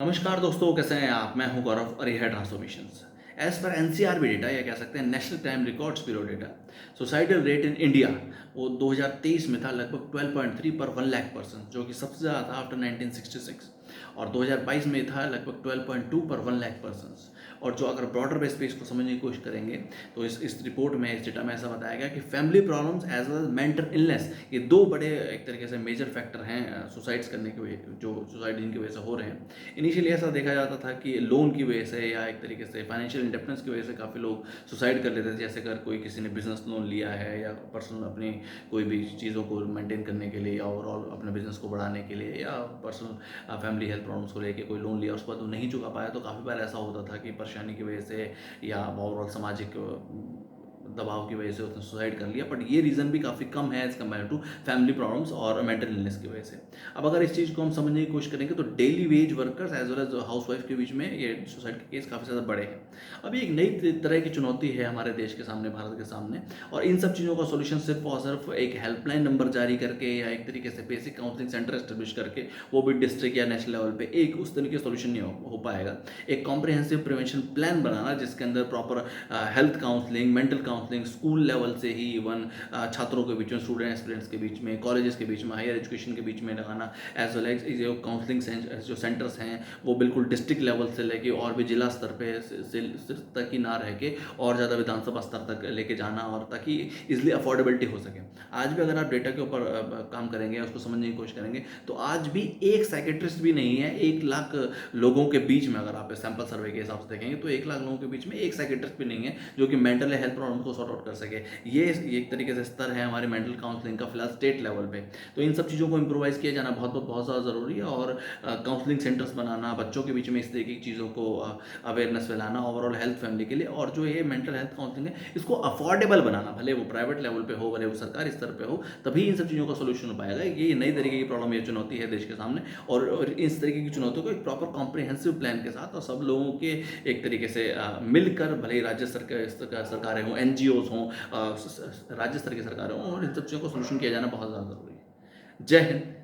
नमस्कार दोस्तों, कैसे हैं आप? मैं हूं गौरव और यह है transformations. As per NCRB data या कह सकते हैं national crime records bureau data, societal rate in India वो 2023 में था लगभग 12.3 पर 1 लाख पर्सन, जो कि सबसे ज़्यादा था आफ्टर 1966। और 2022 में था लगभग 12.2 पर 1 लाख पर्सन। और जो अगर ब्रॉडर बेस पे इसको समझने की कोशिश करेंगे तो इस रिपोर्ट में, इस डेटा में ऐसा बताया गया कि family problems as well as mental illness, ये दो बड़े एक तरीके से मेजर फैक्टर हैं सुसाइड्स करने की वजह, जो सुसाइड जिनकी वजह से हो रहे हैं। इनिशियली ऐसा देखा जाता था कि लोन की वजह से या एक तरीके से फाइनेंशियल इंडेप्टनेस की वजह से काफ़ी लोग सुसाइड कर लेते थे, जैसे अगर कोई किसी ने बिजनेस लोन लिया है या पर्सनल अपनी कोई भी चीज़ों को मेंटेन करने के लिए या ओवरऑल अपने बिजनेस को बढ़ाने के लिए या पर्सनल फैमिली हेल्थ प्रॉब्लम्स को लेके कोई लोन लिया, उसके बाद वो नहीं चुका पाया, तो काफ़ी बार ऐसा होता था कि परेशानी की वजह से या ओवरऑल सामाजिक दबाव की वजह से उसने सुसाइड कर लिया। बट ये रीज़न भी काफ़ी कम है as compare to family problems और मेंटल इलनेस की वजह से। अब अगर इस चीज़ को हम समझने की कोशिश करेंगे तो daily wage workers as well as housewife के बीच में ये सुसाइड के केस काफ़ी ज़्यादा बड़े हैं। अब ये एक नई तरह की चुनौती है हमारे देश के सामने, भारत के सामने। और इन सब चीज़ों का सोल्यूशन सिर्फ और सिर्फ एक हेल्पलाइन नंबर जारी करके या एक तरीके से बेसिक काउंसलिंग सेंटर एस्टेब्लिश करके, वो भी डिस्ट्रिक्ट या नेशनल लेवल पे, एक उस तरीके सोल्यूशन नहीं हो पाएगा। एक कॉम्प्रिहेंसिव प्रिवेंशन प्लान बनाना जिसके अंदर proper health counselling, mental counselling, school level से ही इवन छात्रों के बीच में, स्टूडेंट एस्पिरेंट्स के बीच में, कॉलेजेस के बीच में, हायर एजुकेशन के बीच में लगाना, एज वेल एज जो काउंसलिंग जो सेंटर्स हैं वो बिल्कुल डिस्ट्रिक्ट लेवल से लेके और भी जिला स्तर पे तक ही ना रह के और ज़्यादा विधानसभा स्तर तक लेके जाना, और ताकि इजिली अफोर्डेबिलिटी हो सके। आज भी अगर आप डेटा के ऊपर काम करेंगे, उसको समझने की कोशिश करेंगे, तो आज भी एक साइकेट्रिस्ट भी नहीं है 1 लाख लोगों के बीच में। अगर आप सैंपल सर्वे के हिसाब से देखेंगे तो 1 लाख लोगों के बीच में एक साइकेट्रिस्ट भी नहीं है जो कि मेंटल हेल्थ प्रॉब्लम को सॉर्ट आउट कर सके। ये एक तरीके से स्तर है हमारे मेंटल काउंसलिंग का फिलहाल स्टेट लेवल पे। तो इन सब चीज़ों को इम्प्रोवाइज़ किया जाना बहुत ज़्यादा ज़रूरी है। और काउंसलिंग सेंटर्स बनाना, बच्चों के बीच में इस तरीके की चीज़ों को अवेयरनेस फैलाना ओवरऑल हेल्थ फैमिली के लिए, और जो ये मेंटल हेल्थ काउंसलिंग है इसको अफोर्डेबल बनाना, भले वो प्राइवेट लेवल पे हो, भले वो सरकारी स्तर पे हो, तभी इन सब चीज़ों का सोल्यूशन हो पाएगा। ये नई तरीके की प्रॉब्लम, ये चुनौती है देश के सामने। और इस तरीके की चुनौतियों को एक प्रॉपर कॉम्प्रिहेंसिव प्लान के साथ और सब लोगों के एक तरीके से मिलकर, भले ही राज्य सरकारें हों, एनजीओज हों, राज्य स्तर की सरकारें हों, और इन सब चीज़ों को सोल्यूशन किया जाना बहुत ज़्यादा ज़रूरी है। जय हिंद।